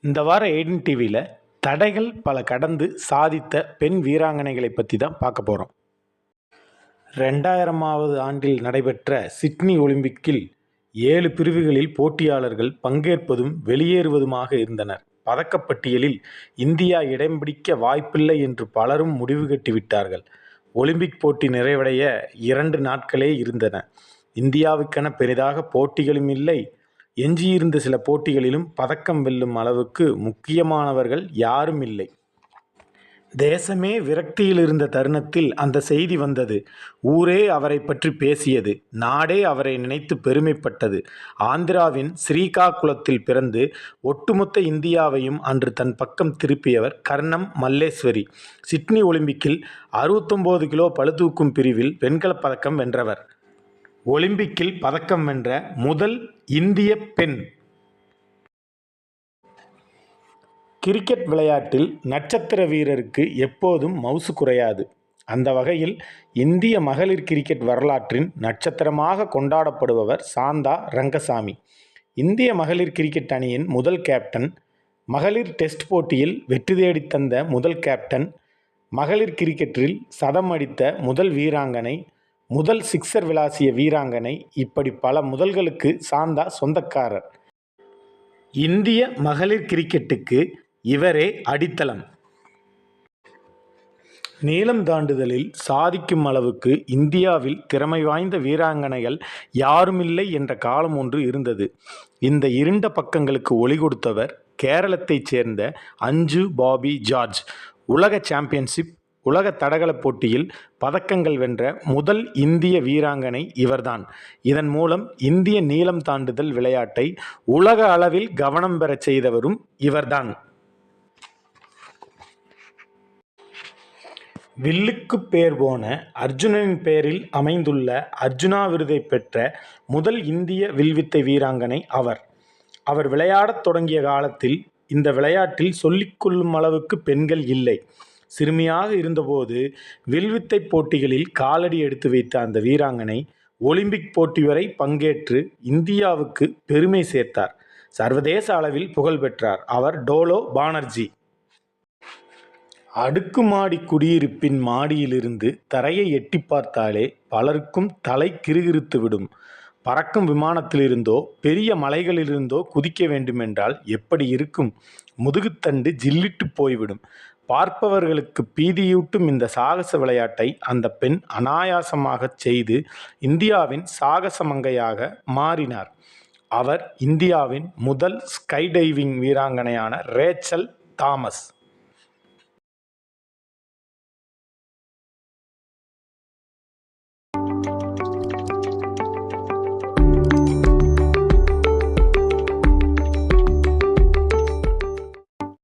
இந்த வாரம் ஏடன் டிவியில் தடைகள் பல கடந்து சாதித்த பெண் வீராங்கனைகளை பற்றி தான் பார்க்க போகிறோம். 2000ஆவது ஆண்டில் நடைபெற்ற சிட்னி ஒலிம்பிக்கில் 7 பிரிவுகளில் போட்டியாளர்கள் பங்கேற்பதும் வெளியேறுவதுமாக இருந்தனர். பதக்கப்பட்டியலில் இந்தியா இடம் பிடிக்க வாய்ப்பில்லை என்று பலரும் முடிவு கட்டிவிட்டார்கள். ஒலிம்பிக் போட்டி நிறைவடைய 2 நாட்களே இருந்தன. இந்தியாவுக்கென பெரிதாக போட்டிகளும் இல்லை. எஞ்சியிருந்த சில போட்டிகளிலும் பதக்கம் வெல்லும் அளவுக்கு முக்கியமானவர்கள் யாரும் இல்லை. தேசமே விரக்தியில் இருந்த தருணத்தில் அந்த செய்தி வந்தது. ஊரே அவரை பற்றி பேசியது. நாடே அவரை நினைத்து பெருமைப்பட்டது. ஆந்திராவின் ஸ்ரீகாகுளத்தில் பிறந்து ஒட்டுமொத்த இந்தியாவையும் அன்று தன் பக்கம் திருப்பியவர் கர்ணம் மல்லேஸ்வரி. சிட்னி ஒலிம்பிக்கில் 69 கிலோ பளுதூக்கும் பிரிவில் வெண்கலப் பதக்கம் வென்றவர். ஒலிம்பிக்கில் பதக்கம் வென்ற முதல் இந்திய பெண். கிரிக்கெட் விளையாட்டில் நட்சத்திர வீரருக்கு எப்போதும் மவுசு குறையாது. அந்த வகையில் இந்திய மகளிர் கிரிக்கெட் வரலாற்றின் நட்சத்திரமாக கொண்டாடப்படுபவர் சாந்தா ரங்கசாமி. இந்திய மகளிர் கிரிக்கெட் அணியின் முதல் கேப்டன், மகளிர் டெஸ்ட் போட்டியில் வெற்றி தேடித் தந்த முதல் கேப்டன், மகளிர் கிரிக்கெட்டில் சதம் அடித்த முதல் வீராங்கனை, முதல் சிக்ஸர் விளாசிய வீராங்கனை, இப்படி பல முதல்களுக்கு சாந்தா சொந்தக்காரர். இந்திய மகளிர் கிரிக்கெட்டுக்கு இவரே அடித்தளம். நீளம் தாண்டுதலில் சாதிக்கும் அளவுக்கு இந்தியாவில் திறமை வாய்ந்த வீராங்கனைகள் யாருமில்லை என்ற காலம் ஒன்று இருந்தது. இந்த இருண்ட பக்கங்களுக்கு ஒளி கொடுத்தவர் கேரளத்தைச் சேர்ந்த அஞ்சு பாபி ஜார்ஜ். உலக சாம்பியன்ஷிப், உலக தடகள போட்டியில் பதக்கங்கள் வென்ற முதல் இந்திய வீராங்கனை இவர்தான். இதன் மூலம் இந்திய நீளம் தாண்டுதல் விளையாட்டை உலக அளவில் கவனம் பெறச் செய்தவரும் இவர்தான். வில்லுக்கு பேர் போன அர்ஜுனனின் பெயரில் அமைந்துள்ள அர்ஜுனா விருதை பெற்ற முதல் இந்திய வில்வித்தை வீராங்கனை அவர். அவர் விளையாடத் தொடங்கிய காலத்தில் இந்த விளையாட்டில் சொல்லிக்கொள்ளும் அளவுக்கு பெண்கள் இல்லை. சிறுமியாக இருந்தபோது வில்வித்தை போட்டிகளில் காலடி எடுத்து வைத்த அந்த வீராங்கனை ஒலிம்பிக் போட்டி வரை பங்கேற்று இந்தியாவுக்கு பெருமை சேர்த்தார். சர்வதேச அளவில் புகழ் பெற்றார். அவர் டோலோ பானர்ஜி. அடுக்குமாடி குடியிருப்பின் மாடியிலிருந்து தரையை எட்டி பார்த்தாலே பலருக்கும் தலை கிறுகிறுத்துவிடும். பறக்கும் விமானத்திலிருந்தோ பெரிய மலைகளிலிருந்தோ குதிக்க வேண்டுமென்றால் எப்படி இருக்கும்? முதுகுத்தண்டு ஜில்லிட்டு போய்விடும். பார்ப்பவர்களுக்கு பீதியூட்டும் இந்த சாகச விளையாட்டை அந்த பெண் அனாயாசமாகச் செய்து இந்தியாவின் சாகச மங்கையாக மாறினார். அவர் இந்தியாவின் முதல் ஸ்கை டைவிங் வீராங்கனையான ரேச்சல் தாமஸ்.